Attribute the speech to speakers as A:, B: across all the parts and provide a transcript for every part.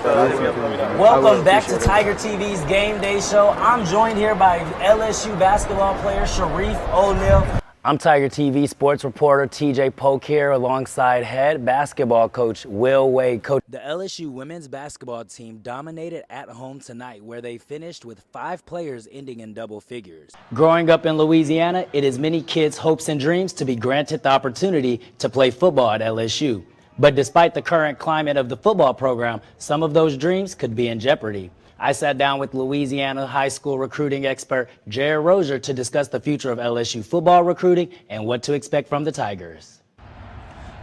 A: Welcome back to Tiger TV's Game Day Show. I'm joined here by LSU basketball player Sharif O'Neal. I'm Tiger TV sports reporter TJ Polk here alongside head basketball coach Will Wade. Coach, the LSU women's basketball team dominated at home tonight where they finished with 5 players ending in double figures. Growing up in Louisiana, it is many kids' hopes and dreams to be granted the opportunity to play football at LSU. But despite the current climate of the football program, some of those dreams could be in jeopardy. I sat down with Louisiana high school recruiting expert Jared Rozier to discuss the future of LSU football recruiting and what to expect from the Tigers.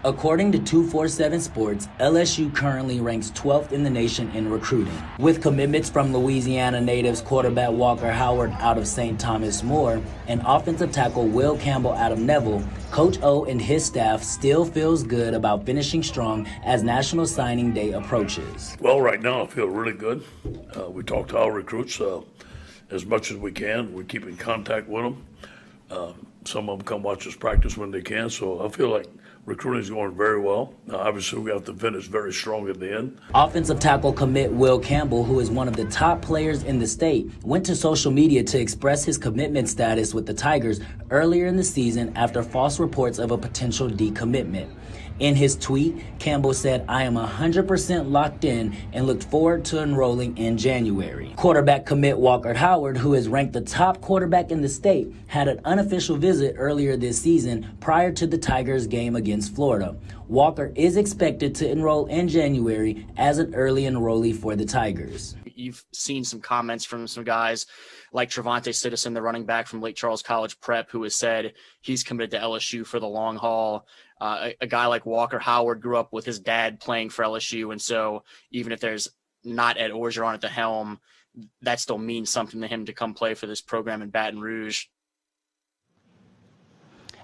A: According to 247 Sports, LSU currently ranks 12th in the nation in recruiting. With commitments from Louisiana natives quarterback Walker Howard out of St. Thomas More and offensive tackle Will Campbell out of Neville, Coach O and his staff still feels good about finishing strong as National Signing Day approaches.
B: Well, right now I feel really good. We talk to our recruits as much as we can. We keep in contact with them. Some of them come watch us practice when they can, so I feel like recruiting is going very well. Obviously, we have to finish very strong at the end.
A: Offensive tackle commit Will Campbell, who is one of the top players in the state, went to social media to express his commitment status with the Tigers earlier in the season after false reports of a potential decommitment. In his tweet, Campbell said, "I am 100% locked in and looked forward to enrolling in January." Quarterback commit Walker Howard, who is ranked the top quarterback in the state, had an unofficial visit earlier this season prior to the Tigers game against Florida. Walker is expected to enroll in January as an early enrollee for the Tigers.
C: You've seen some comments from some guys like Trevante Citizen, the running back from Lake Charles College Prep, who has said he's committed to LSU for the long haul. A guy like Walker Howard grew up with his dad playing for LSU, and so even if there's not Ed Orgeron at the helm, that still means something to him to come play for this program in Baton Rouge.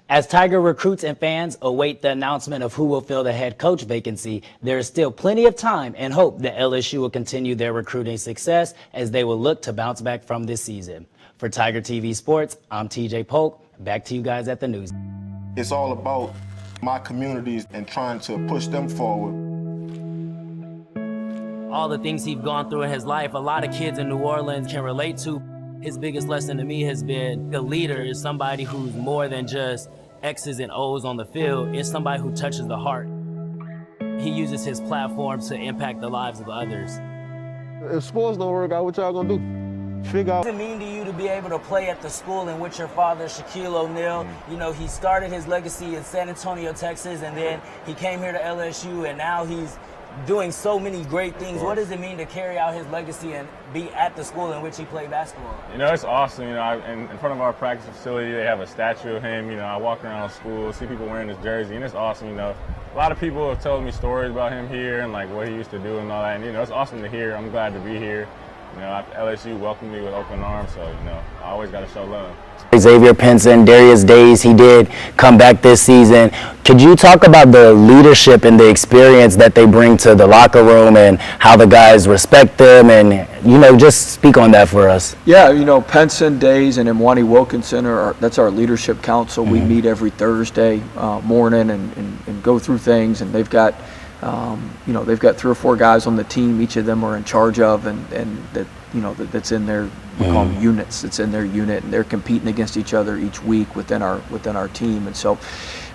A: As Tiger recruits and fans await the announcement of who will fill the head coach vacancy, there is still plenty of time and hope that LSU will continue their recruiting success as they will look to bounce back from this season. For Tiger TV Sports, I'm TJ Polk. Back to you guys at the news.
D: It's all about my communities and trying to push them forward.
A: All the things he's gone through in his life, a lot of kids in New Orleans can relate to. His biggest lesson to me has been the leader is somebody who's more than just X's and O's on the field. It's somebody who touches the heart. He uses his platform to impact the lives of others.
E: If sports don't work out, what y'all gonna do? Figure out.
A: What does it mean to you to be able to play at the school in which your father, Shaquille O'Neal, you know, he started his legacy in San Antonio, Texas, and then he came here to LSU, and now he's doing so many great things. What does it mean to carry out his legacy and be at the school in which he played basketball?
F: You know, it's awesome. You know, in front of our practice facility, they have a statue of him. You know, I walk around school, see people wearing his jersey, and it's awesome. You know, a lot of people have told me stories about him here and like what he used to do and all that. And you know, it's awesome to hear. I'm glad to be here. You know, LSU welcomed me with open arms, so you know, I always got to show love.
A: Xavier Pinson, Darius Days, he did come back this season. Could you talk about the leadership and the experience that they bring to the locker room and how the guys respect them and, you know, just speak on that for us?
G: Yeah, you know, Pinson, Days, and Imwani Wilkinson, that's our leadership council. We meet every Thursday morning and go through things, and they've got you know, they've got 3 or 4 guys on the team. Each of them are in charge of, and that, you know, that's in their, we call them units. It's in their unit, and they're competing against each other each week within our team. And so,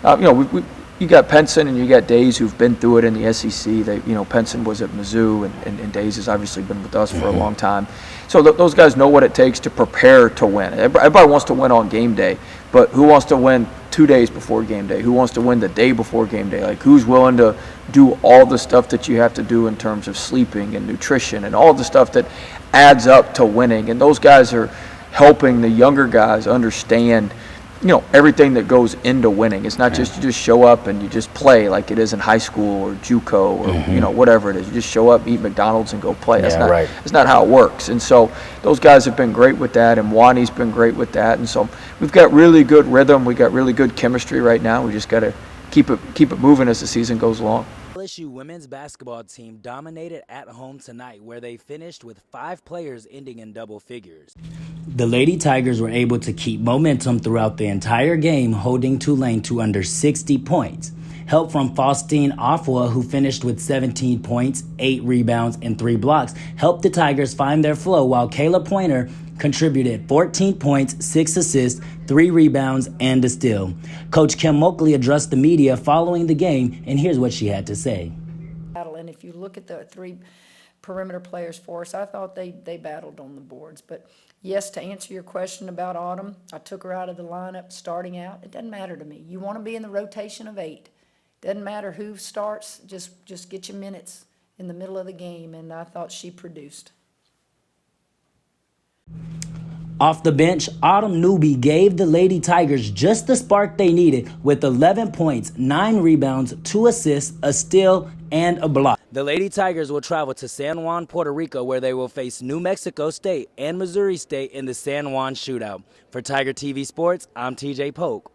G: you know, you got Pinson and you got Days who've been through it in the SEC. They, you know, Pinson was at Mizzou, and Days has obviously been with us for a long time. So those guys know what it takes to prepare to win. Everybody wants to win on game day, but who wants to win 2 days before game day? Who wants to win the day before game day? Like, who's willing to do all the stuff that you have to do in terms of sleeping and nutrition and all the stuff that adds up to winning? And those guys are helping the younger guys understand, you know, everything that goes into winning. It's not just you just show up and you just play like it is in high school or JUCO or you know, whatever it is. You just show up, eat McDonald's, and go play. That's not how it works. And so those guys have been great with that, and Wani's been great with that. And so we've got really good rhythm. We got really good chemistry right now. We just got to keep it moving as the season goes along.
A: LSU women's basketball team dominated at home tonight where they finished with 5 players ending in double figures. The Lady Tigers were able to keep momentum throughout the entire game, holding Tulane to under 60 points. Help from Faustine Afua, who finished with 17 points, 8 rebounds, and 3 blocks, helped the Tigers find their flow, while Kayla Pointer contributed 14 points, 6 assists, 3 rebounds, and a steal. Coach Kim Moakley addressed the media following the game, and here's what she had to say.
H: And if you look at the 3 perimeter players for us, I thought they battled on the boards. But yes, to answer your question about Autumn, I took her out of the lineup starting out. It doesn't matter to me. You want to be in the rotation of 8. Doesn't matter who starts, just get your minutes in the middle of the game, and I thought she produced.
A: Off the bench, Autumn Newby gave the Lady Tigers just the spark they needed with 11 points, 9 rebounds, 2 assists, a steal, and a block. The Lady Tigers will travel to San Juan, Puerto Rico, where they will face New Mexico State and Missouri State in the San Juan Shootout. For Tiger TV Sports, I'm TJ Polk.